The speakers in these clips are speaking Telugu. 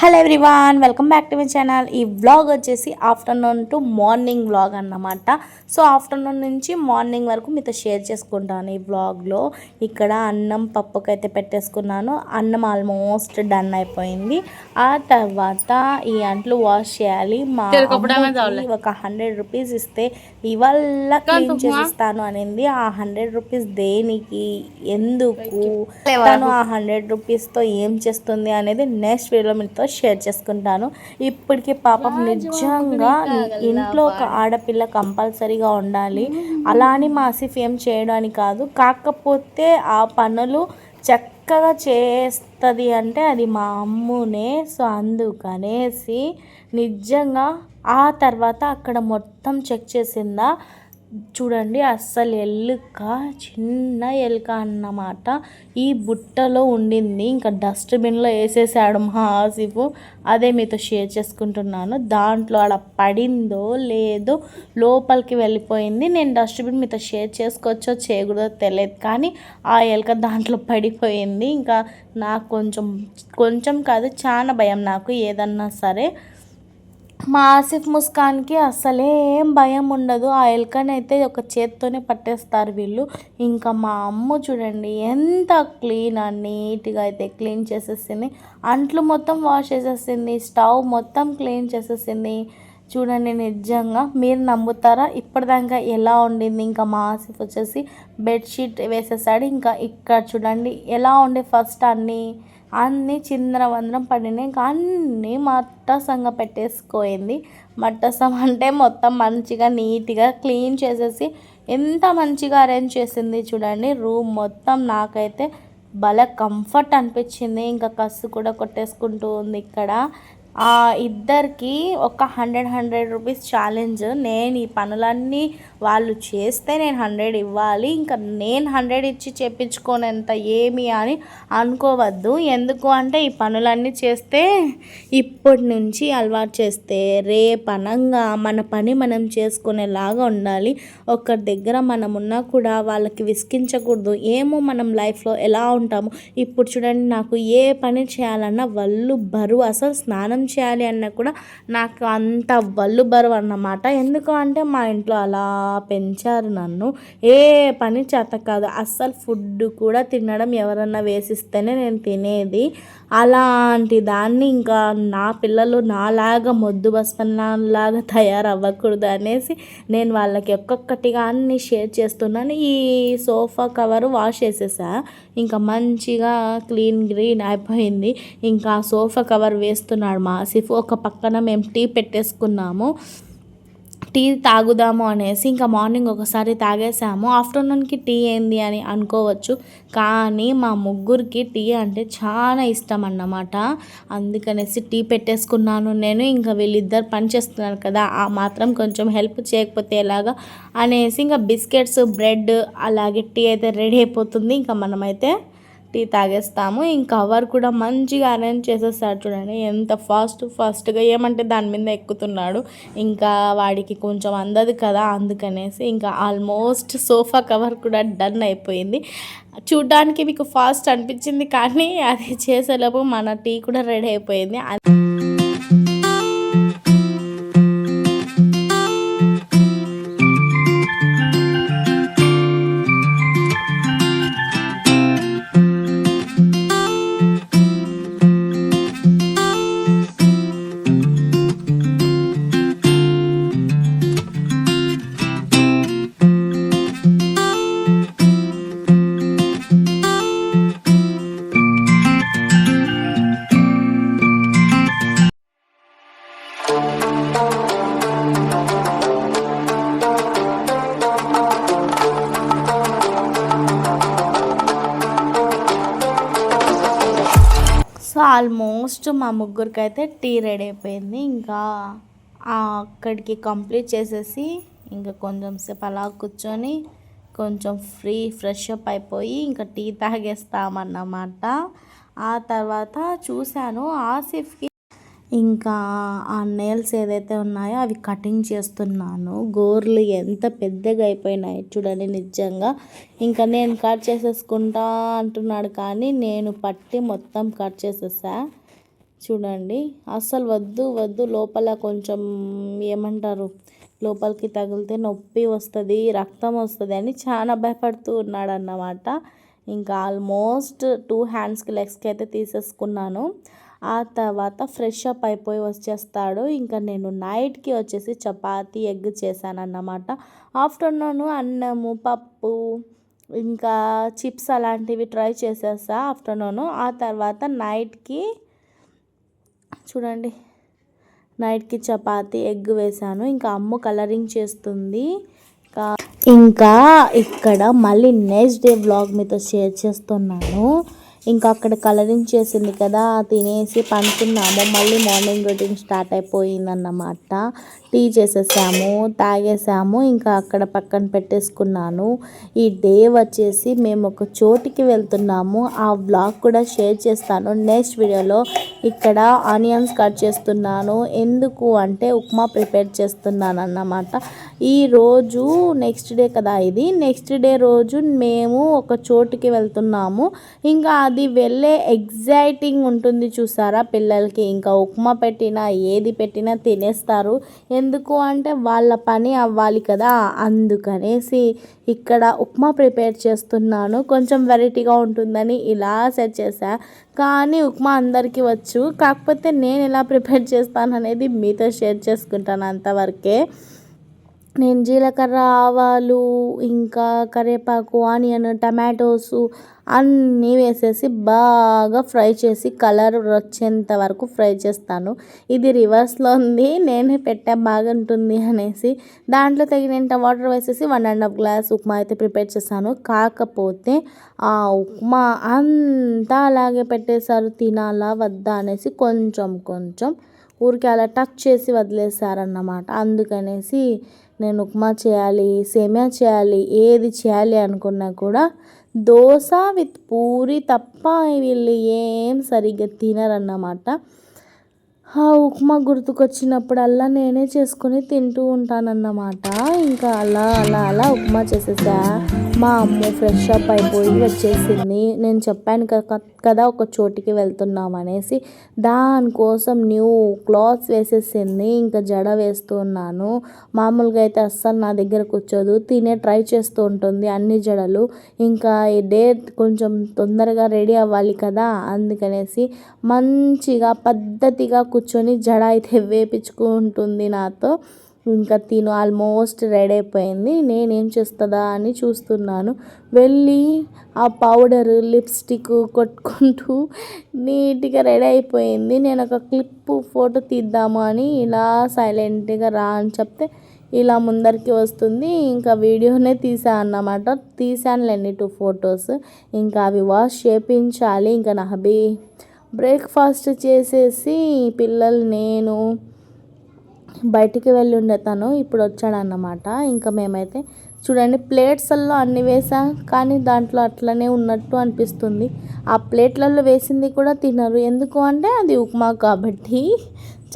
Hello everyone, welcome back to my channel. ఈ వ్లాగ్ వచ్చేసి ఆఫ్టర్నూన్ టు మార్నింగ్ వ్లాగ్ అన్నమాట. సో ఆఫ్టర్నూన్ నుంచి మార్నింగ్ వరకు మీతో షేర్ చేసుకుంటాను. ఈ వ్లాగ్లో ఇక్కడ అన్నం పప్పుకైతే పెట్టేసుకున్నాను. అన్నం ఆల్మోస్ట్ డన్ అయిపోయింది. ఆ తర్వాత ఈ అంట్లు వాష్ చేయాలి. మా అమ్మకి ఒక 100 రూపీస్ ఇస్తే ఇవాళ క్లీన్ చేసిస్తాను అనింది. ఆ 100 రూపీస్ దేనికి, ఎందుకు, తను ఆ 100 రూపీస్తో ఏం చేస్తుంది అనేది నెక్స్ట్ వీడియోలో మీతో షేర్ చేసుకుంటాను. ఇప్పటికి పాపం నిజంగా ఇంట్లో ఒక ఆడపిల్ల కంపల్సరీగా ఉండాలి. అలా అని మా ఆసిఫ్ ఏం చేయడానికి కాదు, కాకపోతే ఆ పనులు చక్కగా చేస్తుంది అంటే అది మా అమ్మునే. సో అందుకనేసి నిజంగా ఆ తర్వాత అక్కడ మొత్తం చెక్ చేసిందా చూడండి. అస్సలు ఎలుక, చిన్న ఎలుక అన్నమాట. ఈ బుట్టలో ఉండింది, ఇంకా డస్ట్బిన్లో వేసేసాడు మా ఆసిఫ్. అదే మీతో షేర్ చేసుకుంటున్నాను. దాంట్లో అలా పడిందో లేదో లోపలికి వెళ్ళిపోయింది. నేను డస్ట్బిన్ మీతో షేర్ చేసుకోవచ్చో చేయకూడదో తెలియదు, కానీ ఆ ఎలుక దాంట్లో పడిపోయింది. ఇంకా నాకు కొంచెం కాదు, చాలా భయం నాకు ఏదన్నా సరే. మా ఆసిఫ్ ముస్కాన్కి అస్సలే ఏం భయం ఉండదు. ఆ ఎలుకనైతే ఒక చేత్తోనే పట్టేస్తారు వీళ్ళు. ఇంకా మా అమ్మ చూడండి ఎంత నీట్గా అయితే క్లీన్ చేసేసింది. అంట్లు మొత్తం వాష్ చేసేసింది, స్టవ్ మొత్తం క్లీన్ చేసేసింది. చూడండి నిజంగా మీరు నమ్ముతారా ఇప్పటిదాకా ఎలా ఉండింది. ఇంకా మా ఆసిఫ్ వచ్చేసి బెడ్షీట్ వేసేసాడు. ఇంకా ఇక్కడ చూడండి ఎలా ఉండే, ఫస్ట్ అన్నీ చిందరవందరం పడినాయి. ఇంకా అన్నీ మట్టసంగా పెట్టేసుకోయింది. మట్టసం అంటే మొత్తం మంచిగా నీట్గా క్లీన్ చేసేసి ఎంత మంచిగా అరేంజ్ చేసింది చూడండి. రూమ్ మొత్తం నాకైతే భలే కంఫర్ట్ అనిపించింది. ఇంకా కస్సు కూడా కొట్టేసుకుంటూ ఉంది ఇక్కడ. ఇద్దరికి ఒక 100 రూపీస్ ఛాలెంజ్. నేను ఈ పనులన్నీ వాళ్ళు చేస్తే నేను 100 ఇవ్వాలి. ఇంకా నేను 100 ఇచ్చి చేపించుకోనంత ఏమి అని అనుకోవద్దు. ఎందుకు అంటే ఈ పనులన్నీ చేస్తే ఇప్పటి నుంచి అలవాటు చేస్తే రేపనంగా మన పని మనం చేసుకునేలాగా ఉండాలి. ఒకరి దగ్గర మనం ఉన్నా కూడా వాళ్ళకి విసిగించకూడదు. ఏమో మనం లైఫ్లో ఎలా ఉంటాము. ఇప్పుడు చూడండి, నాకు ఏ పని చేయాలన్నా వల్లు బరువు. అసలు స్నానం చేయాలి అన్న కూడా నాకు అంత వల్లు బరువు అన్నమాట. ఎందుకు అంటే మా ఇంట్లో అలా పెంచారు నన్ను. ఏ పని చేత కాదు. అస్సలు ఫుడ్ కూడా తినడం ఎవరన్నా వేసిస్తేనే నేను తినేది. అలాంటి దాన్ని ఇంకా నా పిల్లలు నాలాగా మొద్దు బస్పన్లాగా తయారవ్వకూడదు అనేసి నేను వాళ్ళకి ఒక్కొక్కటిగా అన్నీ షేర్ చేస్తున్నాను. ఈ సోఫా కవర్ వాష్ చేసేసా, ఇంకా మంచిగా గ్రీన్ అయిపోయింది. ఇంకా సోఫా కవర్ వేస్తున్నాడు మా ఆసిఫ్. ఒక పక్కన మేము టీ పెట్టేసుకున్నాము, టీ తాగుదాము అనేసి. ఇంకా మార్నింగ్ ఒకసారి తాగేసాము. ఆఫ్టర్నూన్కి టీ ఏంది అని అనుకోవచ్చు, కానీ మా ముగ్గురికి టీ అంటే చాలా ఇష్టం అన్నమాట. అందుకనేసి టీ పెట్టేసుకున్నాను నేను. ఇంకా వీళ్ళిద్దరు పని చేస్తున్నారు కదా, ఆ మాత్రం కొంచెం హెల్ప్ చేయకపోతే ఎలాగా అనేసి ఇంకా బిస్కెట్స్, బ్రెడ్, అలాగే టీ అయితే రెడీ అయిపోతుంది. ఇంకా మనమైతే టీ తాగేస్తాము. ఇంకా కవర్ కూడా మంచిగా అరేంజ్ చేసేస్తాడు చూడండి. ఎంత ఫాస్ట్గా ఏమంటే దాని మీద ఎక్కుతున్నాడు. ఇంకా వాడికి కొంచెం అందదు కదా, అందుకనేసి ఇంకా ఆల్మోస్ట్ సోఫా కవర్ కూడా డన్ అయిపోయింది. చూడ్డానికి మీకు ఫాస్ట్ అనిపించింది, కానీ అది చేసేలోపు మన టీ కూడా రెడీ అయిపోయింది. సో ఆల్మోస్ట్ మా ముగ్గురికి అయితే టీ రెడీ అయిపోయింది. ఇంకా అక్కడికి కంప్లీట్ చేసేసి ఇంకా కొంచెం సేపు అలా కూర్చొని కొంచెం ఫ్రెష్ అప్ అయిపోయి ఇంకా టీ తాగేస్తామన్నమాట. ఆ తర్వాత చూశాను ఆసిఫ్కి ఇంకా ఆ నెయిల్స్ ఏదైతే ఉన్నాయో అవి కటింగ్ చేస్తున్నాను. గోర్లు ఎంత పెద్దగా అయిపోయినాయి చూడండి నిజంగా. ఇంకా నేను కట్ చేసేసుకుంటా అంటున్నాడు, కానీ నేను పట్టి మొత్తం కట్ చేసేసా. చూడండి. అస్సలు వద్దు వద్దు, లోపల కొంచెం ఏమంటారు, లోపలికి తగిలితే నొప్పి వస్తుంది, రక్తం వస్తుంది అని చాలా భయపడుతూ ఉన్నాడన్నమాట. ఇంకా ఆల్మోస్ట్ 2 హ్యాండ్స్కి లెగ్స్కి అయితే తీసేసుకున్నాను. ఆ తర్వాత ఫ్రెష్ అప్ అయిపోయి వచ్చేస్తాడు. ఇంకా నేను నైట్కి వచ్చేసి చపాతీ ఎగ్ చేశానన్నమాట. ఆఫ్టర్నూన్ అన్నము, పప్పు, ఇంకా చిప్స్ అలాంటివి ట్రై చేసేసా ఆఫ్టర్నూను. ఆ తర్వాత నైట్కి చూడండి, నైట్కి చపాతీ ఎగ్ వేసాను. ఇంకా అమ్మ కలరింగ్ చేస్తుంది. ఇంకా ఇక్కడ మళ్ళీ నెక్స్ట్ డే వ్లాగ్ మీతో షేర్ చేస్తున్నాను. ఇంకా అక్కడ కలరింగ్ చేసింది కదా, తినేసి పండుకున్నాము. మళ్ళీ మార్నింగ్ రొటీన్ స్టార్ట్ అయిపోయిందన్నమాట. టీ చేసేసాము, తాగేసాము. ఇంకా అక్కడ పక్కన పెట్టేసుకున్నాను. ఈ డే వచ్చేసి మేము ఒక చోటికి వెళ్తున్నాము. ఆ వ్లాగ్ కూడా షేర్ చేస్తాను నెక్స్ట్ వీడియోలో. ఇక్కడ ఆనియన్స్ కట్ చేస్తున్నాను. ఎందుకు అంటే ఉప్మా ప్రిపేర్ చేస్తున్నాను అన్నమాట. ఈరోజు నెక్స్ట్ డే కదా, ఇది నెక్స్ట్ డే రోజు మేము ఒక చోటుకి వెళ్తున్నాము. ఇంకా అది వెళ్ళే ఎగ్జైటింగ్ ఉంటుంది చూసారా పిల్లలకి. ఇంకా ఉప్మా పెట్టినా ఏది పెట్టినా తినేస్తారు. ఎందుకు అంటే వాళ్ళ పని అవ్వాలి కదా, అందుకనేసి ఇక్కడ ఉప్మా ప్రిపేర్ చేస్తున్నాను. కొంచెం వెరైటీగా ఉంటుందని ఇలా సెట్ చేశా. కానీ ఉప్మా అందరికీ వచ్చు, కాకపోతే నేను ఎలా ప్రిపేర్ చేస్తాను అనేది మీతో షేర్ చేసుకుంటాను అంతవరకే. నేను జీలకర్ర, ఆవాలు, ఇంకా కరివేపాకు, ఆనియన్, టమాటోసు అన్నీ వేసేసి బాగా ఫ్రై చేసి కలర్ వచ్చేంత వరకు ఫ్రై చేస్తాను. ఇది రివర్స్లో ఉంది, నేనే పెట్టా బాగుంటుంది అనేసి. దాంట్లో తగినంత వాటర్ వేసేసి 1.5 గ్లాస్ ఉప్మా అయితే ప్రిపేర్ చేశాను. కాకపోతే ఆ ఉప్మా అంతా అలాగే పెట్టేశారు. తినాలా వద్దా అనేసి కొంచెం కొంచెం ఊరికే అలా టచ్ చేసి వదిలేశారన్నమాట. అందుకనేసి నేను ఉప్మా చేయాలి, సేమియా చేయాలి, ఏది చేయాలి అనుకున్నా కూడా దోశ విత్ పూరి తప్ప వీళ్ళు ఏం సరిగ్గా తినరన్నమాట. ఆ ఉప్మా గుర్తుకొచ్చినప్పుడల్లా నేనే చేసుకొని తింటూ ఉంటానన్నమాట. ఇంకా అలా అలా అలా ఉప్మా చేసేసా. మా అమ్మ ఫ్రెష్ అప్ అయిపోయి వచ్చేసింది. నేను చెప్పాను కదా ఒక చోటికి వెళ్తున్నాం అనేసి, దానికోసం న్యూ క్లాత్స్ వేసేసింది. ఇంకా జడ వేస్తున్నాను. మామూలుగా అయితే అస్సలు నా దగ్గర కూర్చోదు, తినే ట్రై చేస్తూ ఉంటుంది అన్ని జడలు. ఇంకా ఈ డే కొంచెం తొందరగా రెడీ అవ్వాలి కదా, అందుకనేసి మంచిగా పద్ధతిగా కూర్చొని జడ అయితే వేపించుకుంటుంది నాతో. ఇంకా తిను ఆల్మోస్ట్ రెడీ అయిపోయింది. నేనేం చేస్తుందా అని చూస్తున్నాను. వెళ్ళి ఆ పౌడర్, లిప్స్టిక్ కొట్టుకుంటూ నీట్గా రెడీ అయిపోయింది. నేను ఒక క్లిప్ ఫోటో తీద్దాము అని ఇలా సైలెంట్గా రా అని చెప్తే ఇలా ముందరికి వస్తుంది. ఇంకా వీడియోనే తీసాను 2 ఫొటోస్. ఇంకా అవి వాష్ చేయించాలి. ఇంకా నా హబీ బ్రేక్ఫాస్ట్ చేసేసి పిల్లలు నేను బయటికి వెళ్ళి ఉండే తను ఇప్పుడు వచ్చాడన్నమాట. ఇంకా మేమైతే చూడండి ప్లేట్స్ల్లో అన్నీ వేసా, కానీ దాంట్లో అట్లనే ఉన్నట్టు అనిపిస్తుంది. ఆ ప్లేట్లలో వేసింది కూడా తినరు. ఎందుకు అంటే అది ఉప్మా కాబట్టి.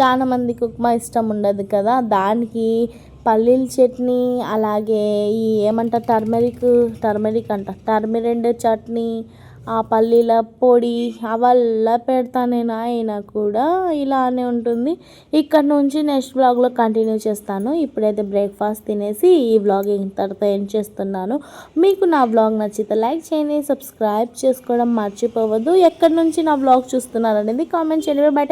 చాలా మందికి ఉప్మా ఇష్టం ఉండదు కదా, దానికి పల్లీల చట్నీ, అలాగే ఈ ఏమంటారు టర్మరిక్ చట్నీ, ఆ పల్లీల పొడి అవల్లా పెడతా నేను. అయినా కూడా ఇలానే ఉంటుంది. ఇక్కడ నుంచి నెక్స్ట్ వ్లాగ్లో కంటిన్యూ చేస్తాను. ఇప్పుడైతే బ్రేక్ఫాస్ట్ తినేసి ఈ వ్లాగ్ ఇంతటితో ఎండ్ చేస్తున్నాను. మీకు నా వ్లాగ్ నచ్చితే లైక్ చేయండి, సబ్స్క్రైబ్ చేసుకోవడం మర్చిపోవద్దు. ఎక్కడి నుంచి నా వ్లాగ్ చూస్తున్నారు అనేది కామెంట్ చేయండి. బయట